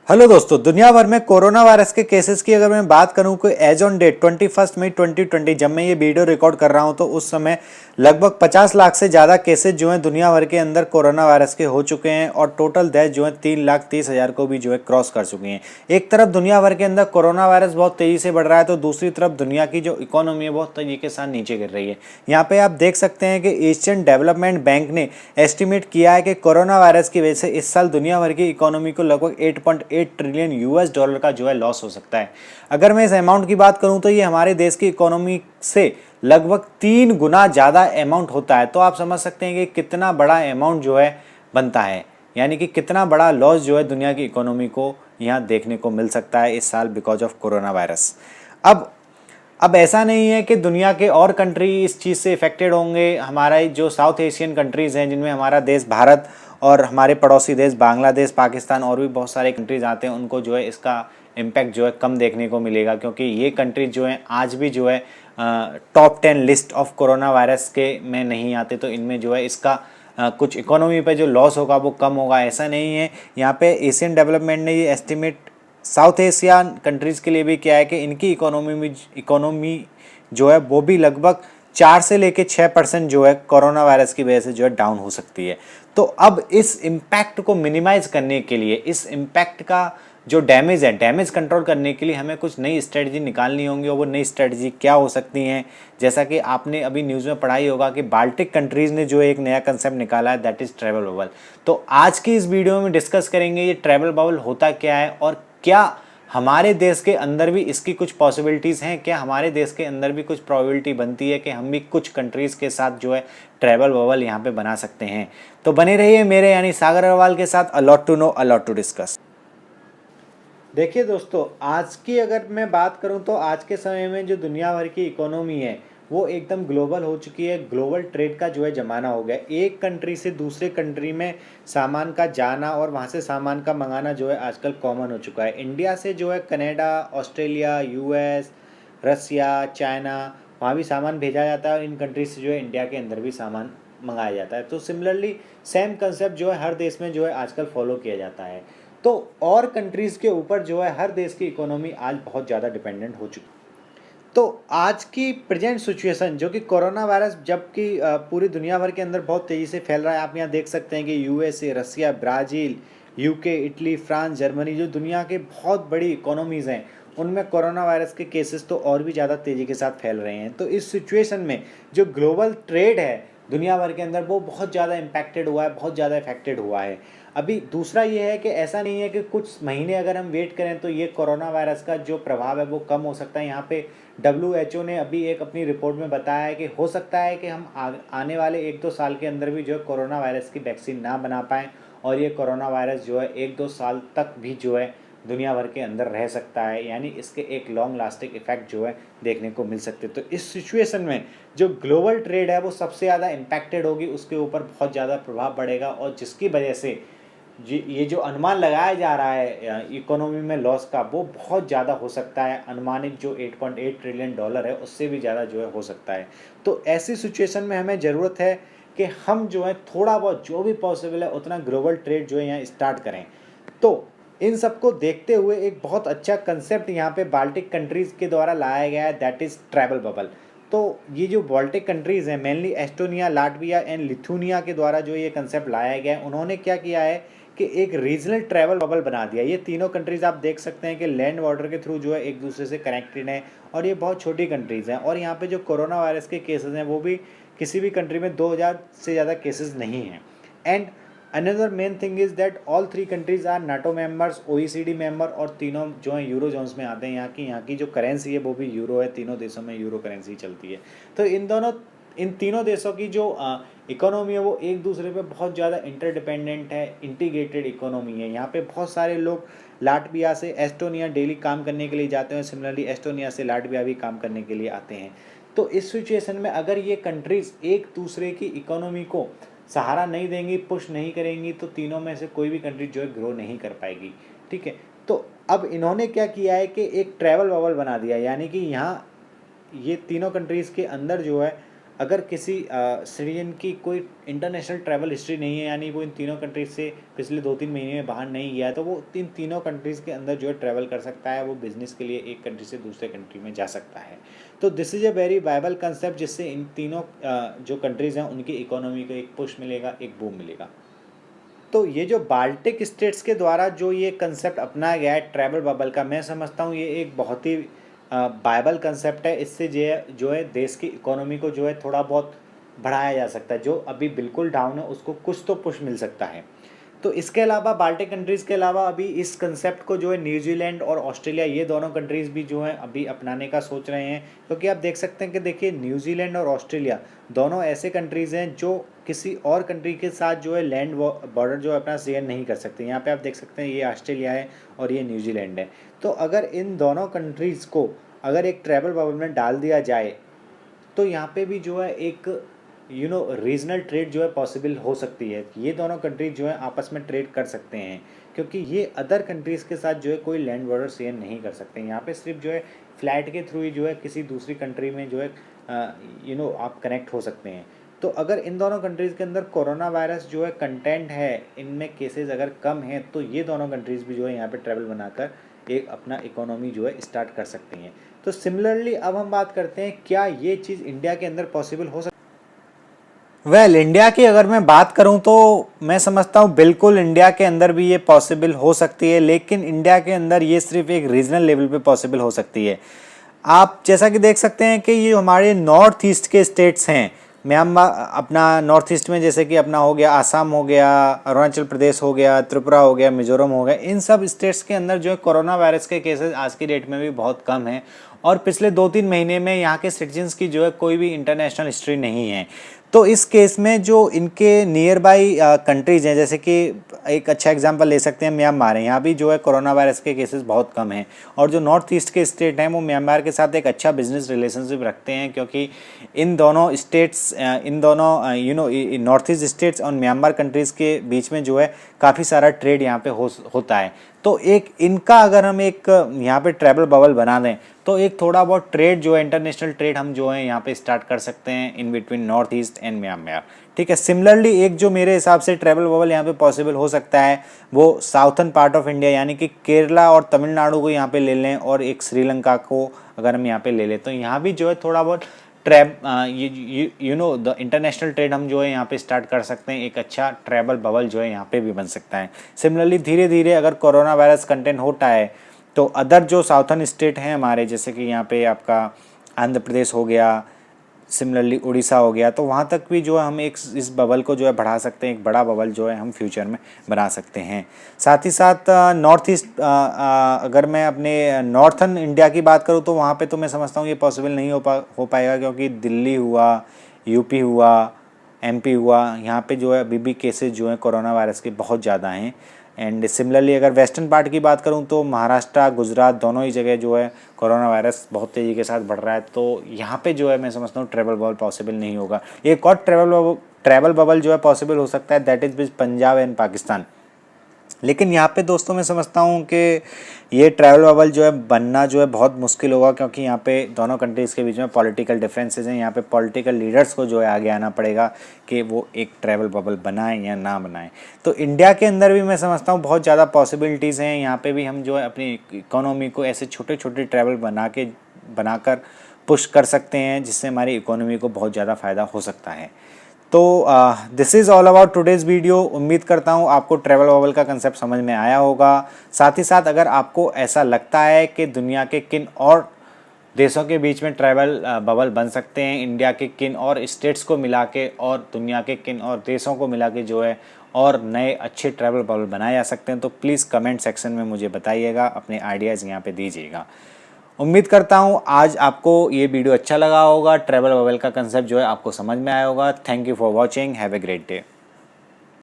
Hello दोस्तों, दुनिया भर में कोरोना वायरस के केसेस की अगर मैं बात करूं कि एज ऑन डेट 21 मई 2020 जब मैं ये वीडियो रिकॉर्ड कर रहा हूं तो उस समय लगभग 50 लाख से ज़्यादा केसेस जो हैं दुनिया भर के अंदर कोरोना वायरस के हो चुके हैं और टोटल डेथ जो है 3,30,000 को भी जो है क्रॉस कर चुकी हैं। एक तरफ दुनिया भर के अंदर कोरोना वायरस बहुत तेज़ी से बढ़ रहा है तो दूसरी तरफ दुनिया की जो इकोनॉमी है बहुत तेजी के साथ नीचे गिर रही है। यहाँ पे आप देख सकते हैं कि एशियन डेवलपमेंट बैंक ने एस्टिमेट किया है कि कोरोना वायरस की वजह से इस साल दुनिया भर की इकोनॉमी को लगभग 8.8 ट्रिलियन यूएस डॉलर का जो है लॉस हो सकता है। अगर मैं इस अमाउंट की बात करूं तो ये हमारे देश की इकोनॉमी से लगभग 3 गुना ज़्यादा अमाउंट होता है। तो आप समझ सकते हैं कि कितना बड़ा अमाउंट जो है बनता है, यानी कि कितना बड़ा लॉस जो है दुनिया की इकोनॉमी को यहाँ देखने को मिल सकता है इस साल बिकॉज ऑफ कोरोना वायरस। अब ऐसा नहीं है कि दुनिया के और कंट्री इस चीज़ से इफेक्टेड होंगे। हमारा जो साउथ एशियन कंट्रीज़ हैं जिनमें हमारा देश भारत और हमारे पड़ोसी देश बांग्लादेश, पाकिस्तान और भी बहुत सारे कंट्रीज़ आते हैं, उनको जो है इसका इम्पैक्ट जो है कम देखने को मिलेगा, क्योंकि ये कंट्रीज जो हैं आज भी जो है top 10 list of corona virus के में नहीं आते। तो इनमें जो है इसका कुछ इकोनॉमी पे जो लॉस होगा वो कम होगा, ऐसा नहीं है। यहाँ पे एशियन डेवलपमेंट ने ये एस्टिमेट साउथ एशियन कंट्रीज़ के लिए भी क्या है कि इनकी इकोनॉमी जो है वो भी लगभग 4 से लेके 6% जो है कोरोना वायरस की वजह से जो है डाउन हो सकती है। तो अब इस इम्पैक्ट को मिनिमाइज करने के लिए, इस इम्पैक्ट का जो डैमेज है, डैमेज कंट्रोल करने के लिए हमें कुछ नई स्ट्रेटजी निकालनी होंगी। और वो नई स्ट्रेटजी क्या हो सकती हैं, जैसा कि आपने अभी न्यूज़ में पढ़ा ही होगा कि बाल्टिक कंट्रीज़ ने जो एक नया कंसेप्ट निकाला है, दैट इज़ ट्रैवल बबल। तो आज की इस वीडियो में डिस्कस करेंगे ये ट्रैवल बबल होता क्या है और क्या हमारे देश के अंदर भी इसकी कुछ पॉसिबिलिटीज़ हैं, क्या हमारे देश के अंदर भी कुछ प्रोबेबिलिटी बनती है कि हम भी कुछ कंट्रीज़ के साथ जो है ट्रैवल बबल यहाँ पे बना सकते हैं। तो बने रहिए मेरे यानी सागर अग्रवाल के साथ। A lot to know, a lot to discuss. देखिए दोस्तों, आज की अगर मैं बात करूं तो आज के समय में जो दुनिया भर की इकोनॉमी है वो एकदम ग्लोबल हो चुकी है। ग्लोबल ट्रेड का जो है ज़माना हो गया। एक कंट्री से दूसरे कंट्री में सामान का जाना और वहाँ से सामान का मंगाना जो है आजकल कॉमन हो चुका है। इंडिया से जो है कनाडा, ऑस्ट्रेलिया, यूएस, रसिया, चाइना, वहाँ भी सामान भेजा जाता है और इन कंट्रीज से जो है इंडिया के अंदर भी सामान मंगाया जाता है। तो सिमिलरली सेम कंसेप्ट जो है हर देश में जो है आजकल फॉलो किया जाता है। तो और कंट्रीज़ के ऊपर जो है हर देश की इकोनॉमी आज बहुत ज़्यादा डिपेंडेंट हो चुकी है। तो आज की प्रेजेंट सिचुएशन जो कि कोरोना वायरस जबकि पूरी दुनिया भर के अंदर बहुत तेज़ी से फैल रहा है, आप यहाँ देख सकते हैं कि USA, Russia, Brazil, UK, Italy, France, Germany, जो दुनिया के बहुत बड़ी इकोनॉमीज़ हैं उनमें कोरोना वायरस के केसेस तो और भी ज़्यादा तेज़ी के साथ फैल रहे हैं। तो इस सिचुएशन में जो ग्लोबल ट्रेड है दुनिया भर के अंदर वो बहुत ज़्यादा इम्पैक्टेड हुआ है, बहुत ज़्यादा इफेक्टेड हुआ है। अभी दूसरा ये है कि ऐसा नहीं है कि कुछ महीने अगर हम वेट करें तो ये कोरोना वायरस का जो प्रभाव है वो कम हो सकता है। यहाँ पे WHO ने अभी एक अपनी रिपोर्ट में बताया है कि हो सकता है कि हम आने वाले 1-2 साल के अंदर भी जो है कोरोना वायरस की वैक्सीन ना बना पाएँ और ये कोरोना वायरस जो है 1-2 साल तक भी जो है दुनिया भर के अंदर रह सकता है, यानी इसके एक लॉन्ग लास्टिंग इफेक्ट जो है देखने को मिल सकते। तो इस सिचुएशन में जो ग्लोबल ट्रेड है वो सबसे ज़्यादा इम्पैक्टेड होगी, उसके ऊपर बहुत ज़्यादा प्रभाव पड़ेगा और जिसकी वजह से ये जो अनुमान लगाया जा रहा है इकोनॉमी में लॉस का वो बहुत ज़्यादा हो सकता है। अनुमानित जो 8.8 ट्रिलियन डॉलर है उससे भी ज़्यादा जो है हो सकता है। तो ऐसी सिचुएशन में हमें ज़रूरत है कि हम जो है थोड़ा बहुत जो भी पॉसिबल है उतना ग्लोबल ट्रेड जो है यहाँ स्टार्ट करें। तो इन सबको देखते हुए एक बहुत अच्छा कंसेप्ट यहाँ पे बाल्टिक कंट्रीज़ के द्वारा लाया गया है, दैट इज़ ट्रैवल बबल। तो ये जो बाल्टिक कंट्रीज़ हैं, mainly Estonia, Latvia and Lithuania के द्वारा जो ये कंसेप्ट लाया गया है, उन्होंने क्या किया है कि एक रीजनल ट्रैवल बबल बना दिया। ये तीनों कंट्रीज़ आप देख सकते हैं कि लैंड वाटर के थ्रू जो है एक दूसरे से कनेक्टेड हैं और ये बहुत छोटी कंट्रीज़ हैं। और यहाँ पे जो कोरोना वायरस के केसेस हैं वो भी किसी भी कंट्री में 2000 से ज़्यादा केसेस नहीं हैं। And another main thing is that all 3 countries are NATO members, OECD member और तीनों जो हैं यूरो जोन्स में आते हैं। यहाँ की जो करेंसी है वो भी यूरो है, तीनों देशों में यूरो करेंसी चलती है। तो इन तीनों देशों की जो इकोनॉमी है वो एक दूसरे पे बहुत ज़्यादा इंटरडिपेंडेंट है, इंटीग्रेटेड इकोनॉमी है। यहाँ पे बहुत सारे लोग लाटविया से एस्टोनिया डेली काम करने के लिए जाते हैं, सिमिलरली एस्टोनिया से लाटविया भी काम करने के लिए आते हैं। तो इस सिचुएशन में अगर ये कंट्रीज़ एक दूसरे की इकोनॉमी को सहारा नहीं देंगी, पुश नहीं करेंगी, तो तीनों में से कोई भी कंट्री जो है ग्रो नहीं कर पाएगी। ठीक है, तो अब इन्होंने क्या किया है कि एक ट्रैवल बबल बना दिया, यानी कि यहाँ ये तीनों कंट्रीज़ के अंदर जो है अगर किसी सिटीजन की कोई इंटरनेशनल ट्रैवल हिस्ट्री नहीं है, यानी वो इन तीनों कंट्रीज से पिछले 2-3 महीने में बाहर नहीं गया है, तो वो इन तीनों कंट्रीज़ के अंदर जो है ट्रैवल कर सकता है, वो बिज़नेस के लिए एक कंट्री से दूसरे कंट्री में जा सकता है। तो this is a very viable concept, जिससे इन तीनों जो कंट्रीज़ हैं उनकी इकोनॉमी को एक पुश मिलेगा, एक बूम मिलेगा। तो ये जो बाल्टिक स्टेट्स के द्वारा जो ये कंसेप्ट अपनाया गया है ट्रैवल बबल का, मैं समझता हूँ ये एक बहुत ही वायबल कंसेप्ट है। इससे जो है देश की इकोनॉमी को जो है थोड़ा बहुत बढ़ाया जा सकता है। जो अभी बिल्कुल डाउन है उसको कुछ तो पुश मिल सकता है। तो इसके अलावा बाल्टिक कंट्रीज़ के अलावा अभी इस कंसेप्ट को जो है न्यूजीलैंड और ऑस्ट्रेलिया, ये दोनों कंट्रीज़ भी जो हैं अभी अपनाने का सोच रहे हैं। क्योंकि आप देख सकते हैं कि देखिए न्यूजीलैंड और ऑस्ट्रेलिया दोनों ऐसे कंट्रीज़ हैं जो किसी और कंट्री के साथ जो है लैंड बॉर्डर जो है अपना शेयर नहीं कर सकते। यहाँ पे आप देख सकते हैं ये ऑस्ट्रेलिया है और ये न्यूजीलैंड है। तो अगर इन दोनों कंट्रीज़ को अगर एक ट्रैवल बबल में डाल दिया जाए तो यहाँ पे भी जो है एक रीजनल ट्रेड जो है पॉसिबल हो सकती है। ये दोनों कंट्रीज जो है आपस में ट्रेड कर सकते हैं, क्योंकि ये अदर कंट्रीज़ के साथ जो है कोई लैंड बॉर्डर शेयर नहीं कर सकते। यहाँ पे सिर्फ जो है फ्लाइट के थ्रू ही जो है किसी दूसरी कंट्री में जो है आप कनेक्ट हो सकते हैं। तो अगर इन दोनों कंट्रीज़ के अंदर कोरोना वायरस जो है कंटेंट है, इनमें केसेस अगर कम हैं, तो ये दोनों कंट्रीज़ भी जो है यहाँ पे ट्रैवल बनाकर एक अपना इकोनॉमी जो है स्टार्ट कर सकती हैं। तो सिमिलरली अब हम बात करते हैं क्या ये चीज़ इंडिया के अंदर पॉसिबल हो सकती है। इंडिया की अगर मैं बात करूं तो मैं समझता हूं बिल्कुल इंडिया के अंदर भी ये पॉसिबल हो सकती है, लेकिन इंडिया के अंदर ये सिर्फ एक रीजनल लेवल पे पॉसिबल हो सकती है। आप जैसा कि देख सकते हैं कि ये हमारे नॉर्थ ईस्ट के स्टेट्स हैं, म्यांमार अपना नॉर्थ ईस्ट में जैसे कि अपना हो गया आसाम हो गया, अरुणाचल प्रदेश हो गया, त्रिपुरा हो गया, मिजोरम हो गया, इन सब स्टेट्स के अंदर जो है कोरोना वायरस के केसेस आज की डेट में भी बहुत कम हैं। और पिछले 2-3 महीने में यहाँ के सिटीजन्स की जो है कोई भी इंटरनेशनल हिस्ट्री नहीं है। तो इस केस में जो इनके नियर बाई कंट्रीज़ हैं, जैसे कि एक अच्छा एग्जांपल ले सकते हैं म्यांमार है, यहाँ भी जो है कोरोना वायरस के केसेस बहुत कम हैं। और जो नॉर्थ ईस्ट के स्टेट हैं वो म्यांमार के साथ एक अच्छा बिजनेस रिलेशनशिप रखते हैं, क्योंकि इन दोनों स्टेट्स नॉर्थ ईस्ट स्टेट्स और म्यांमार कंट्रीज़ के बीच में जो है काफ़ी सारा ट्रेड यहाँ पे होता है। तो एक इनका अगर हम एक यहाँ पे ट्रैवल बबल बना दें तो एक थोड़ा बहुत ट्रेड जो है इंटरनेशनल ट्रेड हम जो है यहाँ पे स्टार्ट कर सकते हैं in between north east and Myanmar. ठीक है। सिमिलरली एक जो मेरे हिसाब से ट्रैवल बबल यहाँ पे पॉसिबल हो सकता है वो साउथर्न पार्ट ऑफ इंडिया, यानी कि केरला और तमिलनाडु को यहाँ पे ले लें और एक श्रीलंका को अगर हम यहाँ पे ले लें तो यहाँ भी जो है थोड़ा बहुत द इंटरनेशनल ट्रेड हम जो है यहाँ पे स्टार्ट कर सकते हैं। एक अच्छा ट्रैवल बबल जो है यहाँ पे भी बन सकता है। सिमिलरली धीरे धीरे अगर कोरोना वायरस कंटेंट होता है तो अदर जो साउथर्न स्टेट हैं हमारे, जैसे कि यहाँ पे आपका आंध्र प्रदेश हो गया, सिमिलरली उड़ीसा हो गया, तो वहाँ तक भी जो है हम एक इस बबल को जो है बढ़ा सकते हैं। एक बड़ा बबल जो है हम फ्यूचर में बना सकते हैं। साथ ही साथ नॉर्थ ईस्ट अगर मैं अपने नॉर्थर्न इंडिया की बात करूँ तो वहाँ पे तो मैं समझता हूँ ये पॉसिबल नहीं हो पाएगा, क्योंकि दिल्ली हुआ, यूपी हुआ, एमपी हुआ, यहाँ पे जो है अभी भी केसेस जो हैं कोरोना वायरस के बहुत ज़्यादा हैं। एंड सिमिलरली अगर वेस्टर्न पार्ट की बात करूं तो महाराष्ट्र, गुजरात दोनों ही जगह जो है कोरोना वायरस बहुत तेज़ी के साथ बढ़ रहा है। तो यहाँ पे जो है मैं समझता हूँ ट्रैवल बबल पॉसिबल नहीं होगा। एक और ट्रैवल बबल जो है पॉसिबल हो सकता है, that is with Punjab and Pakistan. लेकिन यहाँ पे दोस्तों मैं समझता हूँ कि ये ट्रैवल बबल जो है बनना जो है बहुत मुश्किल होगा, क्योंकि यहाँ पे दोनों कंट्रीज़ के बीच में पॉलिटिकल डिफरेंसेस हैं। यहाँ पे पॉलिटिकल लीडर्स को जो है आगे आना पड़ेगा कि वो एक ट्रैवल बबल बनाएं या ना बनाएं। तो इंडिया के अंदर भी मैं समझता हूँ बहुत ज़्यादा पॉसिबिलिटीज़ हैं। यहाँ पे भी हम जो है अपनी इकोनॉमी को ऐसे छोटे छोटे ट्रैवल बनाकर पुश कर सकते हैं, जिससे हमारी इकोनॉमी को बहुत ज़्यादा फ़ायदा हो सकता है। तो this is all about today's video. उम्मीद करता हूँ आपको ट्रैवल बबल का कंसेप्ट समझ में आया होगा। साथ ही साथ अगर आपको ऐसा लगता है कि दुनिया के किन और देशों के बीच में ट्रैवल बबल बन सकते हैं, इंडिया के किन और स्टेट्स को मिला के और दुनिया के किन और देशों को मिला के जो है और नए अच्छे ट्रैवल बबल बनाए जा सकते हैं, तो प्लीज़ कमेंट सेक्शन में मुझे बताइएगा, अपने आइडियाज़ यहाँ पे दीजिएगा। उम्मीद करता हूँ आज आपको ये वीडियो अच्छा लगा होगा, ट्रैवल बबल का कंसेप्ट जो है आपको समझ में आया होगा। Thank you for watching, have a great day.